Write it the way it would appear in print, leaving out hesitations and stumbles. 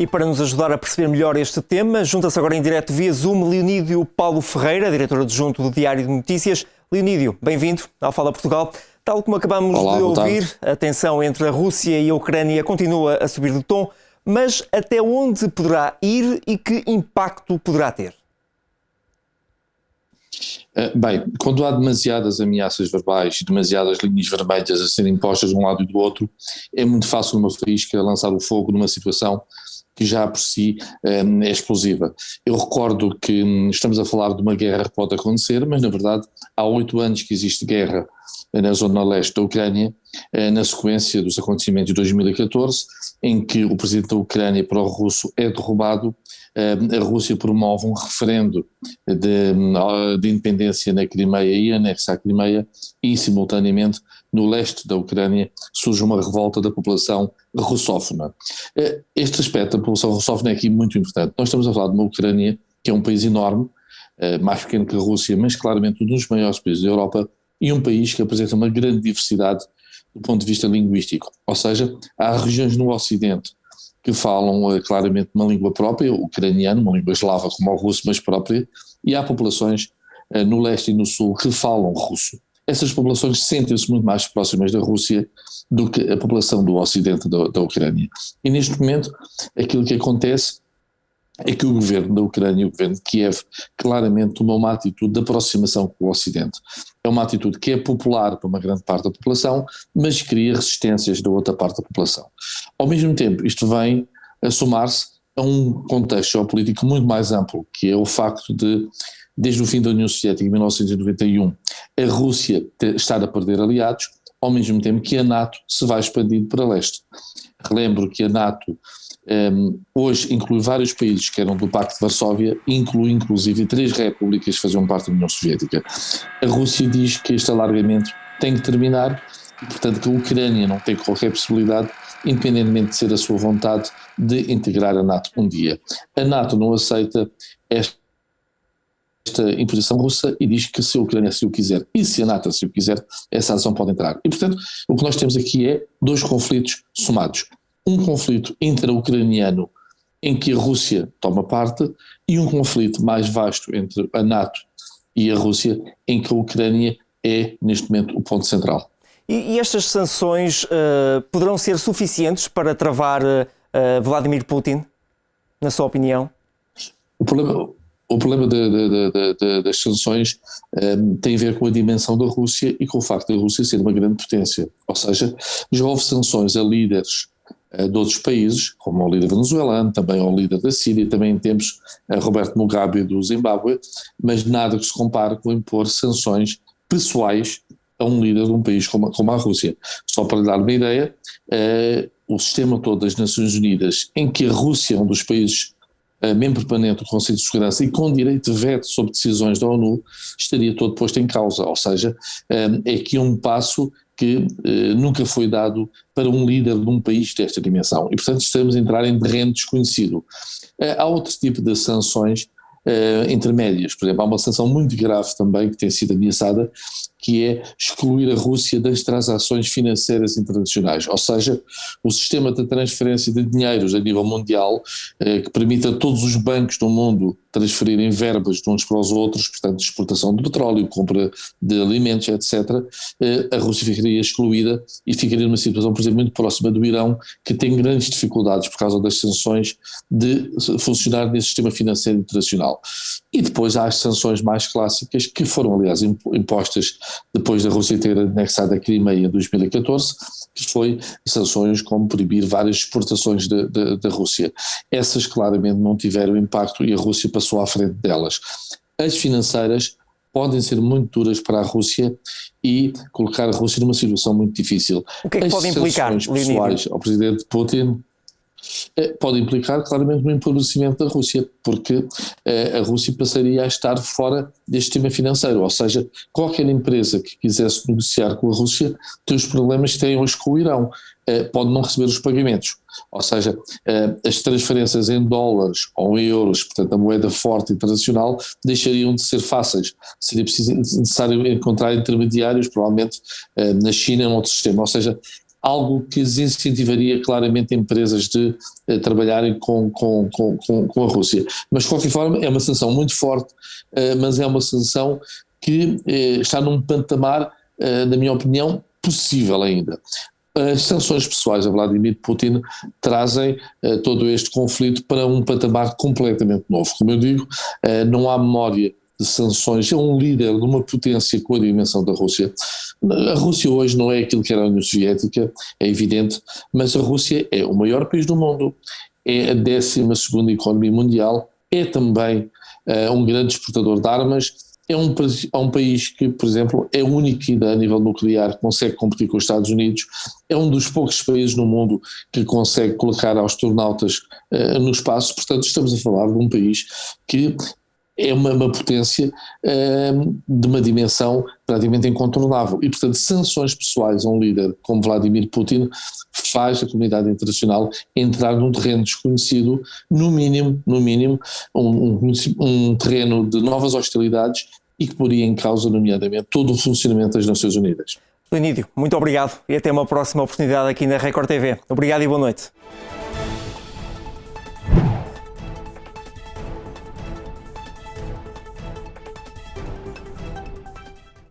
E para nos ajudar a perceber melhor este tema, junta-se agora em direto via Zoom Leonídio Paulo Ferreira, diretor adjunto do Diário de Notícias. Leonídio, bem-vindo ao Fala Portugal. Tal como acabamos de ouvir, a tensão entre a Rússia e a Ucrânia continua a subir de tom, mas até onde poderá ir e que impacto poderá ter? Bem, quando há demasiadas ameaças verbais e demasiadas linhas vermelhas a serem impostas de um lado e do outro, é muito fácil uma faísca lançar o fogo numa situação que já por si é explosiva. Eu recordo que estamos a falar de uma guerra que pode acontecer, mas na verdade há 8 anos que existe guerra na zona leste da Ucrânia, na sequência dos acontecimentos de 2014, em que o presidente da Ucrânia pró-russo é derrubado. A Rússia promove um referendo de independência na Crimeia e anexa à Crimeia e, simultaneamente, no leste da Ucrânia surge uma revolta da população russófona. Este aspecto da população russófona é aqui muito importante. Nós estamos a falar de uma Ucrânia que é um país enorme, mais pequeno que a Rússia, mas claramente um dos maiores países da Europa e um país que apresenta uma grande diversidade do ponto de vista linguístico. Ou seja, há regiões no Ocidente que falam claramente uma língua própria, o ucraniano, uma língua eslava como o russo, mas própria, e há populações no leste e no sul que falam russo. Essas populações sentem-se muito mais próximas da Rússia do que a população do ocidente da Ucrânia. E neste momento aquilo que acontece é que o governo da Ucrânia, o governo de Kiev, claramente tomou uma atitude de aproximação com o Ocidente. É uma atitude que é popular para uma grande parte da população, mas cria resistências da outra parte da população. Ao mesmo tempo, isto vem a somar-se a um contexto geopolítico muito mais amplo, que é o facto de, desde o fim da União Soviética em 1991, a Rússia estar a perder aliados, ao mesmo tempo que a NATO se vai expandindo para leste. Relembro que a NATO hoje inclui vários países que eram do Pacto de Varsóvia, inclui inclusive 3 repúblicas que faziam parte da União Soviética. A Rússia diz que este alargamento tem que terminar e, portanto, que a Ucrânia não tem qualquer possibilidade, independentemente de ser a sua vontade, de integrar a NATO um dia. A NATO não aceita esta imposição russa e diz que se a Ucrânia assim o quiser e se a NATO assim o quiser, essa ação pode entrar. E, portanto, o que nós temos aqui é 2 conflitos somados. Um conflito intra-ucraniano em que a Rússia toma parte e um conflito mais vasto entre a NATO e a Rússia em que a Ucrânia é, neste momento, o ponto central. E estas sanções poderão ser suficientes para travar Vladimir Putin, na sua opinião? O problema das sanções tem a ver com a dimensão da Rússia e com o facto da Rússia ser uma grande potência. Ou seja, já houve sanções a líderes de outros países, como ao líder venezuelano, também ao líder da Síria, também temos Roberto Mugabe do Zimbábue, mas nada que se compare com impor sanções pessoais a um líder de um país como a Rússia. Só para lhe dar uma ideia, o sistema todo das Nações Unidas, em que a Rússia é um dos países membro permanente do Conselho de Segurança e com direito de veto sobre decisões da ONU, estaria todo posto em causa, ou seja, é aqui um passo que nunca foi dado para um líder de um país desta dimensão e, portanto, estamos a entrar em terreno desconhecido. Há outro tipo de sanções intermédias, por exemplo, há uma sanção muito grave também que tem sido ameaçada, que é excluir a Rússia das transações financeiras internacionais, ou seja, o sistema de transferência de dinheiros a nível mundial que permite a todos os bancos do mundo transferirem verbas de uns para os outros, portanto exportação de petróleo, compra de alimentos, etc., a Rússia ficaria excluída e ficaria numa situação, por exemplo, muito próxima do Irão, que tem grandes dificuldades por causa das sanções de funcionar nesse sistema financeiro internacional. E depois há as sanções mais clássicas, que foram aliás impostas depois da Rússia ter anexado a Crimeia em 2014, que foi sanções como proibir várias exportações da Rússia. Essas claramente não tiveram impacto e a Rússia passou à frente delas. As financeiras podem ser muito duras para a Rússia e colocar a Rússia numa situação muito difícil. O que é que pode implicar, as sanções pessoais ao presidente Putin pode implicar claramente um empobrecimento da Rússia, porque a Rússia passaria a estar fora deste sistema financeiro, ou seja, qualquer empresa que quisesse negociar com a Rússia tem os problemas que têm hoje com o Irão, pode não receber os pagamentos, ou seja, as transferências em dólares ou em euros, portanto a moeda forte internacional, deixariam de ser fáceis, seria necessário encontrar intermediários, provavelmente na China ou outro sistema, ou seja, algo que desincentivaria claramente empresas de trabalharem com a Rússia. Mas de qualquer forma é uma sanção muito forte, mas é uma sanção que está num patamar, na minha opinião, possível ainda. As sanções pessoais a Vladimir Putin trazem todo este conflito para um patamar completamente novo. Como eu digo, não há memória de sanções, é um líder de uma potência com a dimensão da Rússia. A Rússia hoje não é aquilo que era a União Soviética, é evidente, mas a Rússia é o maior país do mundo, é a 12ª economia mundial, é também um grande exportador de armas. É um país que, por exemplo, é o único que a nível nuclear consegue competir com os Estados Unidos, é um dos poucos países no mundo que consegue colocar astronautas no espaço. Portanto, estamos a falar de um país que é uma potência de uma dimensão praticamente incontornável e, portanto, sanções pessoais a um líder como Vladimir Putin faz a comunidade internacional entrar num terreno desconhecido, no mínimo, um terreno de novas hostilidades e que poria em causa, nomeadamente, todo o funcionamento das Nações Unidas. Leonídio, muito obrigado e até uma próxima oportunidade aqui na Record TV. Obrigado e boa noite.